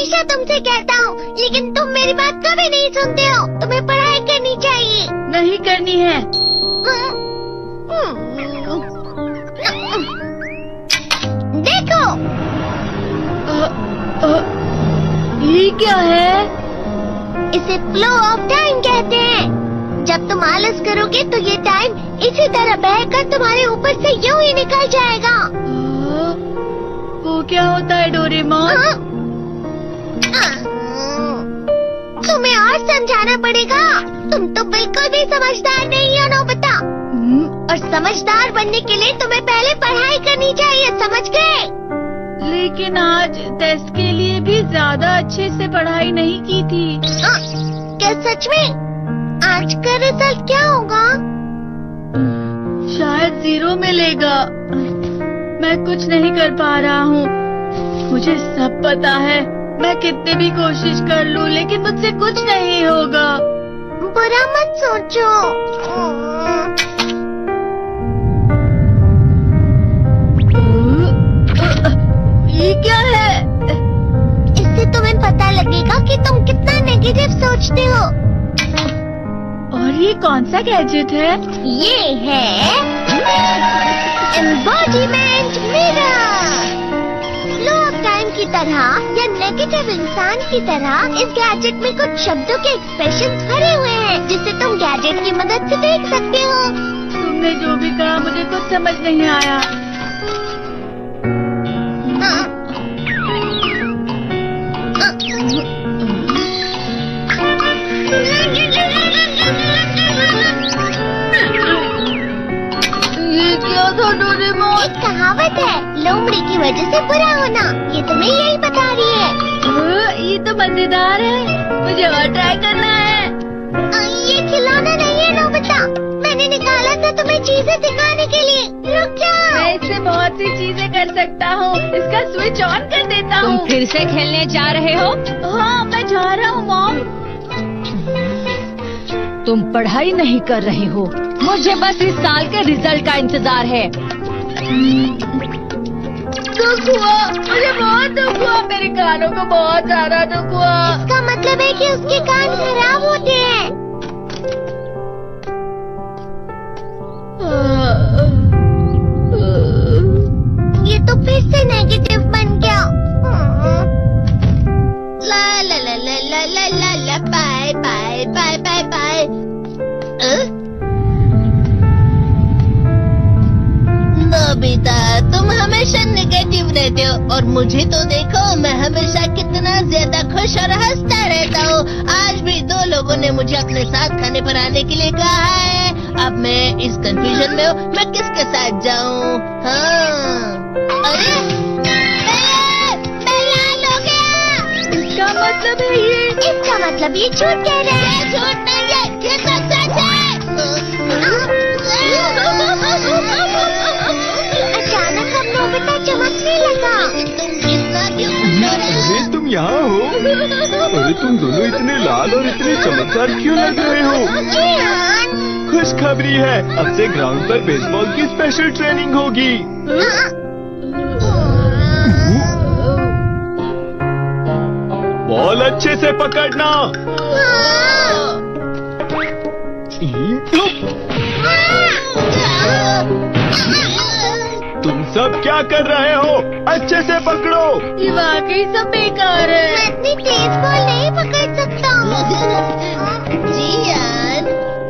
हमेशा तुमसे कहता हूँ, लेकिन तुम मेरी बात कभी नहीं सुनते हो। तुम्हें पढ़ाई करनी चाहिए। नहीं करनी है। देखो, ये क्या है? इसे फ्लो ऑफ टाइम कहते हैं। जब तुम आलस करोगे तो ये टाइम इसी तरह बहकर तुम्हारे ऊपर से यूं ही निकल जाएगा। वो क्या होता है डोरेमोन? तुम्हें और समझाना पड़ेगा। तुम तो बिल्कुल भी समझदार नहीं हो नोबिता। और समझदार बनने के लिए तुम्हें पहले पढ़ाई करनी चाहिए, समझ गए? लेकिन आज टेस्ट के लिए भी ज्यादा अच्छे से पढ़ाई नहीं की थी। क्या सच में? आज का रिजल्ट क्या होगा? शायद 0 मिलेगा। मैं कुछ नहीं कर पा रहा हूँ। मुझे सब पता है। मैं कितनी भी कोशिश कर लूँ, लेकिन मुझसे कुछ नहीं होगा। बुरा मत सोचो। ये क्या है? इससे तुम्हें पता लगेगा कि तुम कितना नेगेटिव सोचते हो। और ये कौन सा गैजेट है? ये है embodiment mirror. Flow of time की तरह या नेगेटिव इंसान की तरह इस गैजेट में कुछ शब्दों के एक्सप्रेशंस भरे हुए हैं, जिसे तुम गैजेट की मदद से देख सकते हो। तुमने जो भी कहा मुझे कुछ समझ नहीं आया। एक कहावत है, लोमड़ी की वजह से बुरा होना। ये तुम्हें यही बता रही है। ये तो मजेदार है। मुझे और ट्राई करना है। ये खिलौना नहीं है नोबिता। मैंने निकाला था तुम्हें चीजें दिखाने के लिए। रुक जाओ। मैं इससे बहुत सी चीजें कर सकता हूँ। इसका स्विच ऑन कर देता हूँ। तुम फिर से खेलने जा रहे हो? हाँ, मैं जा रहा हूँ मॉम। तुम पढ़ाई नहीं कर रहे हो। मुझे बस इस साल के रिजल्ट का इंतजार है। दुख हुआ, मुझे बहुत दुख हुआ। मेरे कानों को बहुत ज्यादा दुख हुआ। इसका मतलब है कि उसके कान खराब होते हैं। ये तो फिर से नेगेटिव बन गया। ला ला ला ला ला ला ला ला bye bye bye bye bye. Nobita, तुम हमेशा नेगेटिव रहते हो और मुझे तो देखो, मैं हमेशा कितना ज्यादा खुश और हंसता रहता हूँ। आज भी 2 लोगों ने मुझे अपने साथ खाने पर आने के लिए कहा है। अब मैं इस कंफ्यूजन में हूँ, मैं किसके साथ जाऊँ? हाँ, अरे लाल हो गया। इसका मतलब है ये? इसका मतलब ये झूठ कह रहे हैं। झूठ नहीं है, ये तो सच है। अचानक हम नोबिता चमकने लगा। तुम इतना क्यों खुश हो रहे हो? अरे तुम यहाँ हो? अरे तुम दोनों इतने लाल और इतने चमकदार क्यों लग रहे हो? खुशखबरी है, अब से ग्राउंड पर बेसबॉल की स्पेशल ट्रेनिंग होगी। बॉल अच्छे से पकड़ना। तुम सब क्या कर रहे हो? अच्छे से पकड़ो। ये वाकई सब बेकार है। मैं इतनी तेज बॉल नहीं पकड़ सकता हूँ। जियान,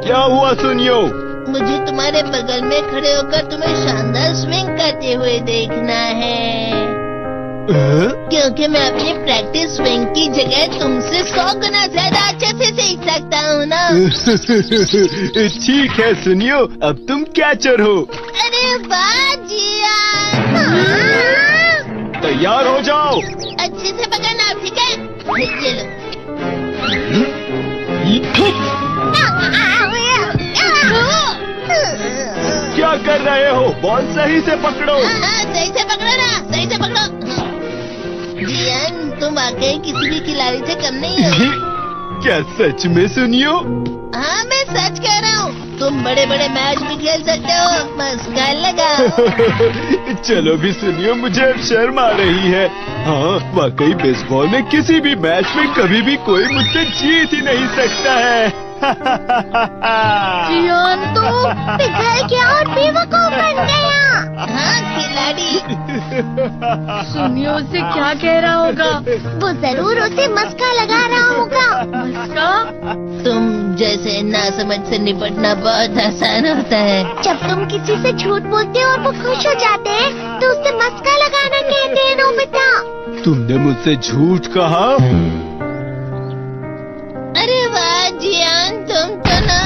क्या हुआ सुनियो? मुझे तुम्हारे बगल में खड़े होकर तुम्हें शानदार स्विंग करते हुए देखना है, क्योंकि मैं अपनी प्रैक्टिस स्विंग की जगह तुमसे 100 गुना ज्यादा अच्छे से सीख सकता हूँ ना। ठीक है सुनियो, अब तुम कैचर हो। अरे वाह जियान। तैयार हो जाओ। अच्छे से पकड़ना, ठीक है? ये लो। क्या कर रहे हो? बॉल सही से पकड़ो। सही से पकड़ो ना, सही से पकड़ो। जियान, तुम वाकई किसी भी खिलाड़ी से कम नहीं हो। क्या सच में सुनियो? हाँ मैं सच कह रहा हूँ, तुम बड़े बड़े मैच भी खेल सकते हो, मस्का लगाओ। चलो भी सुनियो, मुझे अब शर्म आ रही है। हाँ वाकई बेसबॉल में किसी भी मैच में कभी भी कोई मुझसे जीत ही नहीं सकता है। जियान तो पिघल गया और बेवकूफ बन गया। हाँ खिलाड़ी। सुनियो उसे क्या कह रहा होगा। वो जरूर उसे मस्का लगा रहा होगा। मस्का? तुम जैसे नासमझ से निपटना बहुत आसान होता है। जब तुम किसी से झूठ बोलते हो और वो खुश हो जाते हैं तो उसे मस्का लगाना कहते हैं नोबिता। तुमने मुझसे झूठ कहा? अरे वाह जियान, तुम तो ना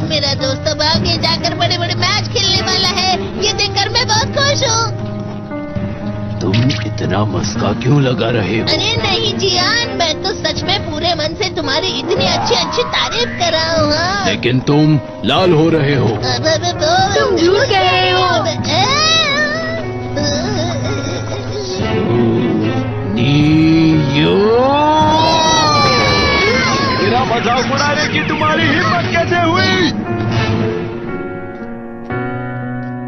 मेरा दोस्त अब आगे जाकर बड़े बड़े मैच खेलने वाला है, ये देखकर मैं बहुत खुश हूँ। तुम इतना मस्का क्यों लगा रहे हो? अरे नहीं जियान, मैं तो सच में पूरे मन से तुम्हारी इतनी अच्छी अच्छी तारीफ कर रहा हूँ। हाँ। लेकिन तुम लाल हो रहे हो। तुम झूठ कह रहे हो। मेरा मजाक उड़ाने की तुम्हारी हिम्मत कैसे हुई?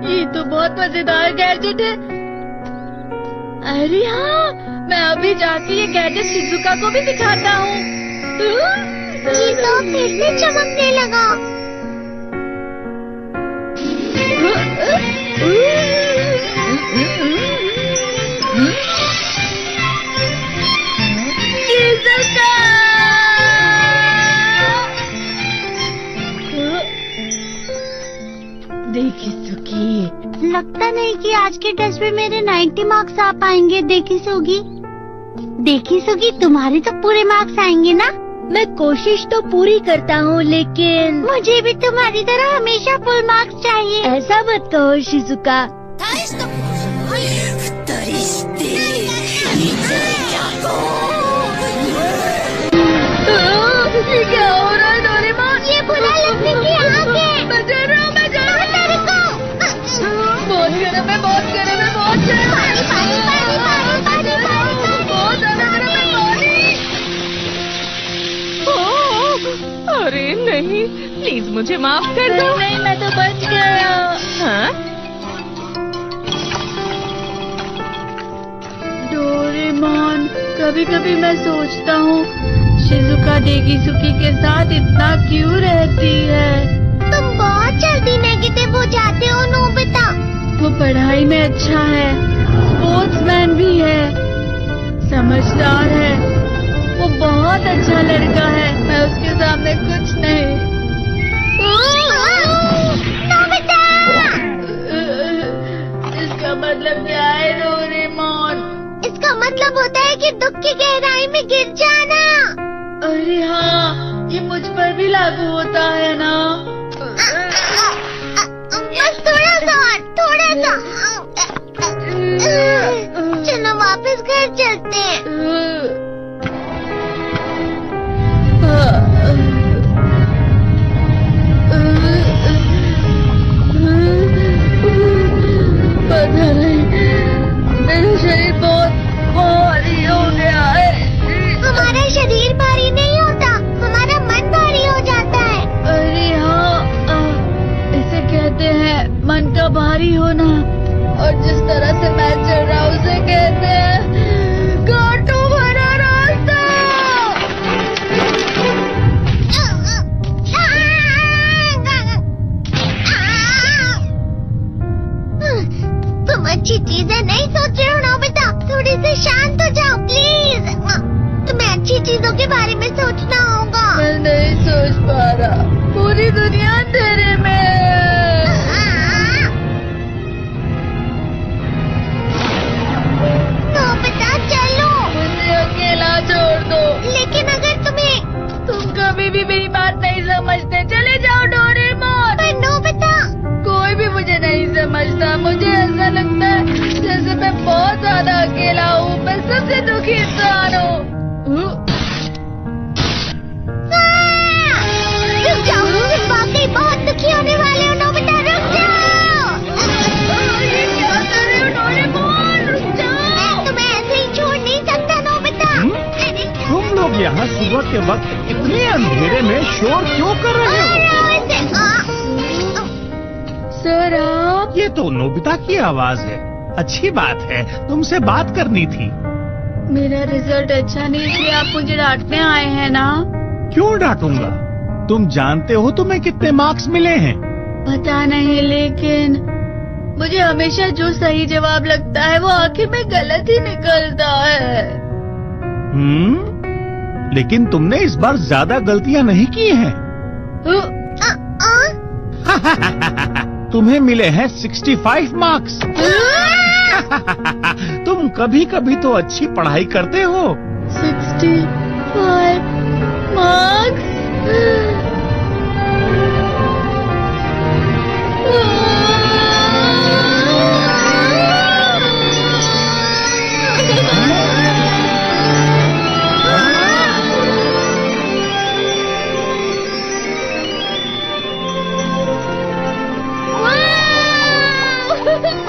ये तो बहुत मजेदार गैजेट है। अरे हाँ, मैं अभी जाके ये गैजेट शिजुका को भी दिखाता हूँ। चीज़ों फिर से चमकने लगा। देखी सुखी, लगता नहीं कि आज के टेस्ट में मेरे 90 मार्क्स आ पाएंगे। देखी सुगी, तुम्हारे तो पूरे मार्क्स आएंगे ना? मैं कोशिश तो पूरी करता हूँ, लेकिन मुझे भी तुम्हारी तरह हमेशा फुल मार्क्स चाहिए। ऐसा मत कहो शिजुका। ये क्या हो रहा है डोरेमोन? ये बुरा लगने की आग है। मैं जल रहा हूँ, मैं जल रहा हूँ। तेरे को बहुत गर्म है, बहुत गर्म है, बहुत गर्म है। बहुत ज्यादा गर्म है पानी। ओह, अरे नहीं, प्लीज मुझे माफ कर दो। नहीं, मैं तो बच गया। हाँ? डोरेमोन, कभी कभी मैं सोचता हूँ शिजुका डेगिसुकी के साथ इतना क्यों रहती है। तुम बहुत जल्दी नेगेटिव हो जाते हो नोबिता। वो पढ़ाई में अच्छा है, स्पोर्ट्समैन भी है, समझदार है, वो बहुत अच्छा लड़का है। मैं उसके सामने कुछ नहीं। नोबिता! इसका मतलब क्या है डोरेमोन? इसका मतलब होता है कि दुख की गहराई में गिर जाना। अरे हाँ, ये मुझ पर भी लागू होता है ना। बस थोड़ा सा और, थोड़ा सा। चलो वापस घर चलते हैं। पता नहीं, मेरा शरीर बहुत भारी हो गया है। हमारा शरीर भारी नहीं होता, हमारा मन भारी हो जाता है। अरे हाँ, इसे कहते हैं मन का भारी होना। और जिस तरह से मैं चल रहा हूँ उसे कहते हैं कांटों भरा रास्ता। तुम अच्छी चीजें नहीं सोच रहे हो नोबिता, थोड़ी सी शांत हो जाओ प्लीज। तुम्हें अच्छी चीजों के बारे में सोचना होगा। मैं नहीं सोच पा रहा, पूरी दुनिया अंधेरे में है। नोबिता चलो, मुझे अकेला छोड़ दो। लेकिन अगर तुम कभी भी मेरी बात नहीं समझते, चले जाओ डोरेमोन। पर नोबिता, कोई भी मुझे नहीं समझता। मुझे ऐसा लगता है जैसे मैं बहुत ज्यादा अकेला हूँ, मैं सबसे दुखी इंसान हूँ। रुक जाओ, तुम वाकई वक्त इतने अंधेरे में शोर क्यों कर रहे हो? सर आप? ये तो नोबिता की आवाज है। अच्छी बात है, तुमसे बात करनी थी। मेरा रिजल्ट अच्छा नहीं इसलिए आप मुझे डांटने आए हैं ना? क्यों डांटूंगा? तुम जानते हो तुम्हें कितने मार्क्स मिले हैं? पता नहीं, लेकिन मुझे हमेशा जो सही जवाब लगता है वो आखिर में गलत ही निकलता है। लेकिन तुमने इस बार ज्यादा गलतियां नहीं की हैं। तुम्हें मिले हैं 65 मार्क्स। तुम कभी कभी तो अच्छी पढ़ाई करते हो। 65 मार्क्स?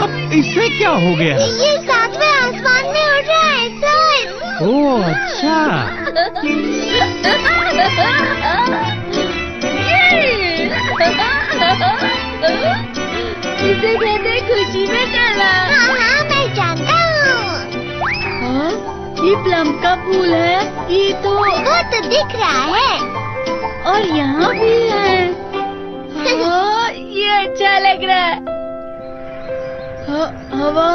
अब इससे क्या हो गया? ये 7वें आसमान में उड़ रहा है सर। ओह अच्छा। इसे कहते हैं खुशी में कला। हाँ मैं जानता हूँ। हाँ, ये प्लम का फूल है। ये तो वो तो दिख रहा है। और यहाँ भी है। हाँ, ये अच्छा लग रहा है। हवा